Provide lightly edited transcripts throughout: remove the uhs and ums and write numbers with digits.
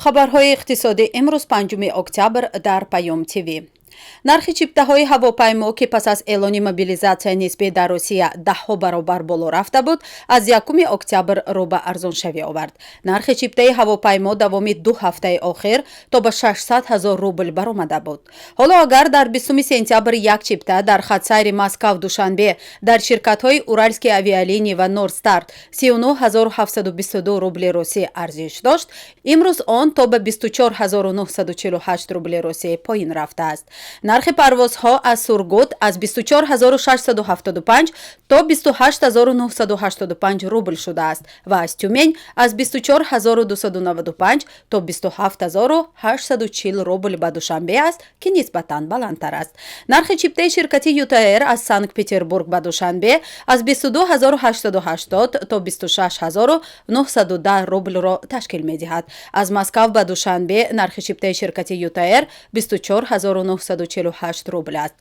хабарҳои иқтисодӣ имрӯз 5 октябр дар Паём ТВ. нархи чиптаҳои ҳавопаймо ки пас аз эълони мобилизатсияи нисбӣ дар Русия даҳҳо баробар боло рафта буд, аз 1 октябр рӯ ба арзоншавӣ овард. нархи чиптаи ҳавопаймо давоми 2 ҳафтаи охир то ба 600 000 рубл баромада буд. ҳоло агар дар 20 сентябр як чипта дар хатсайри Москав-Душанбе дар ширкатҳои Уральские авиалинии ва Нордстарт 39 722 рубли русӣ арзиш дошт, имрӯз он то ба 24 948 рубли русӣ поин рафтааст. нархи парвозҳо аз Сургут аз 24 675 то 28 985 рубл шудааст ва аз Тюмень аз 24 295 то 27 840 рубл ба Душанбе аст, ки нисбатан баландтар аст. нархи чиптаи ширкати ЮТР аз Санкт-Петербург ба Душанбе аз 22 880 то 26 910 рублро ташкил медиҳад. аз Москав ба Душанбе нархи чиптаи ширкати ЮТР 24 948 рубл аст.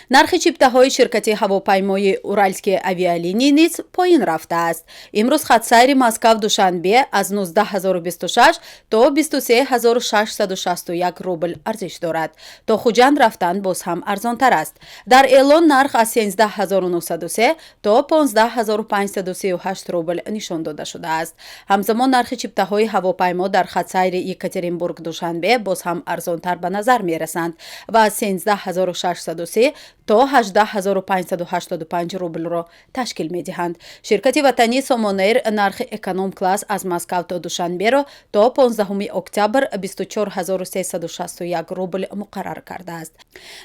нархи чиптаҳои ширкати ҳавопаймои Уральские авиалинии низ поин рафтааст. имрӯз хатсайри Москав-Душанбе аз 19 026 то 23 661 рубл арзиш дорад. то Хуҷанд рафтан боз ҳам арзонтар аст. дар Эълон нарх аз 13 903 то 15 538 рубл нишон дода шудааст. ҳамзамон нархи чиптаҳои ҳавопаймо дар хатсайри Екатеринбург-Душанбе боз ҳам арзонтар ба назар мерасанд ва аз 13 630 то 18 585 рублро ташкил медиҳанд. ширкати ватании Сомонер нархи эконом класс аз Москав то Душанберо то 15 октябр 24 361 рубл муқаррар кардааст.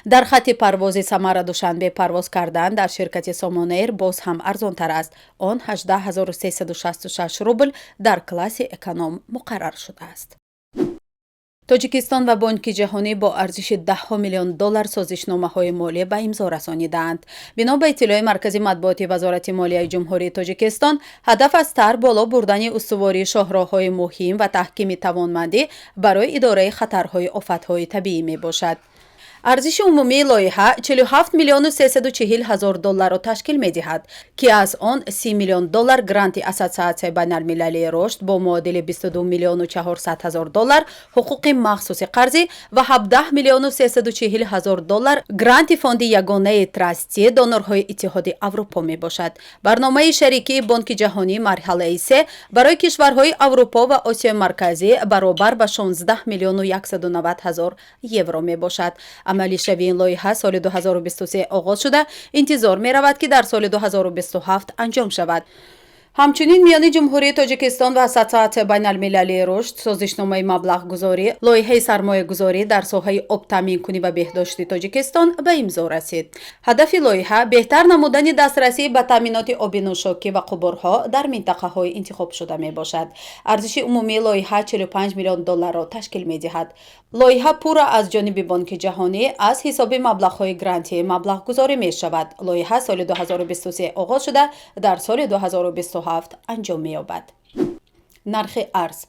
дар хати парвози Самара Душанбе парвоз кардан дар ширкати Сомонер боз ҳам арзонтар аст. он 18 366 рубл дар класси эконом муқаррар шудааст. тоҷикистон ва Бонки ҷаҳонӣ бо арзиши $10 миллион созишномаҳои молия ба имзо расонидаанд. бино ба иттилои маркази матбуоти вазорати молияи ҷумҳурии Тоҷикистон, ҳадаф аз тар боло бурдани устувории шоҳроҳҳои муҳим ва таҳкими тавонмандӣ барои идораи хатарҳои офатҳои табиӣ мебошад. арзиши умумии лоиҳа $47 миллион 340 ҳазор долларро ташкил медиҳад, ки аз он $30 миллион гранти Ассотсиатсияи байналмилалии рушд бо муодили $22 миллион 400 ҳазор доллар ҳуқуқи махсуси қарзӣ ва $17 миллион 340 ҳазор доллар гранти фонди ягонаи трастӣ донорҳои Иттиҳоди Аврупо мебошад. барномаи шарикии Бонки ҷаҳонӣ марҳалаи 3 барои кишварҳои Аврупо ва Осиёи марказӣ баробар ба $16 миллион 190 ҳазор евро мебошад. амалишавии ин лоиҳа соли 2023 оғоз шуда, интизор меравад, ки дар соли 2027 анҷом шавад. ҳамчунин миёни ҷумҳурии Тоҷикистон ва Ассотсиатсияи байналмилалии рушд созишномаи маблағгузорӣ лоиҳаи сармоягузорӣ дар соҳаи обтаъминкунӣ ва беҳдошти Тоҷикистон ба имзо расид. ҳадафи лоиҳа беҳтар намудани дастрасӣ ба таъминоти оби нӯшокӣ ва қубурҳо дар минтақаҳои интихобшуда мебошад. арзиши умумии лоиҳа $45 миллион ташкил медиҳад. лоиҳа пурра аз ҷониби Бонки ҷаҳонӣ аз ҳисоби маблағҳои грантӣ маблағгузорӣ мешавад. лоиҳа соли 2023 оғоз шуда, дар соли 2027 анҷом меёбад. нархи арз.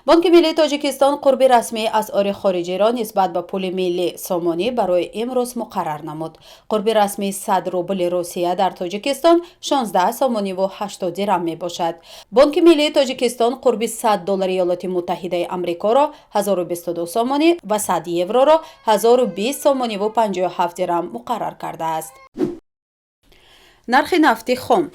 Бонки Миллии Тоҷикистон қурби расмии асъори хориҷиро нисбат ба пули миллӣ сомонӣ барои имрӯз муқаррар намуд. қурби расмии 100 рубли Русия дар Тоҷикистон 16 сомонӣ ва 80 дирам мебошад. Бонки Миллии Тоҷикистон қурби 100 доллари Иёлоти Муттаҳидаи Амрикоро 1022 сомонӣ ва 100 евроро 1020 сомонӣ ва 57 дирам муқаррар кардааст. нархи нафти хом.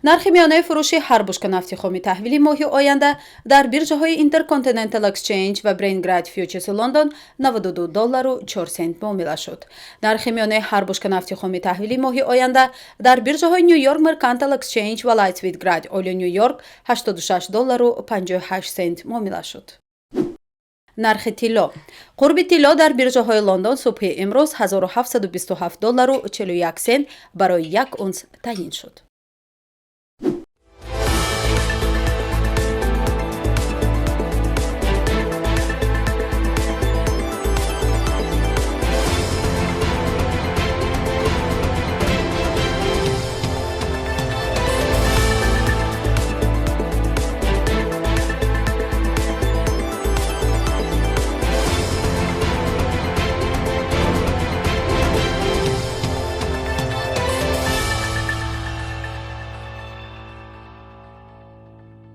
нархи миёнаи фурӯши ҳар бушка нафти хоми таҳвили моҳи оянда дар биржаҳои Intercontinental Exchange ва Brent Futures London $92.04 муомила шуд. нархи миёнаи ҳар бушка нафти хоми таҳвили моҳи оянда дар биржаҳои New York Mercantile Exchange ва Lightweight Oil New York $86.58 муомила шуд. нархи тилло. қурби тилло дар биржаҳои Лондон субҳи имрӯз $1727.41 барои 1 унс таъин шуд.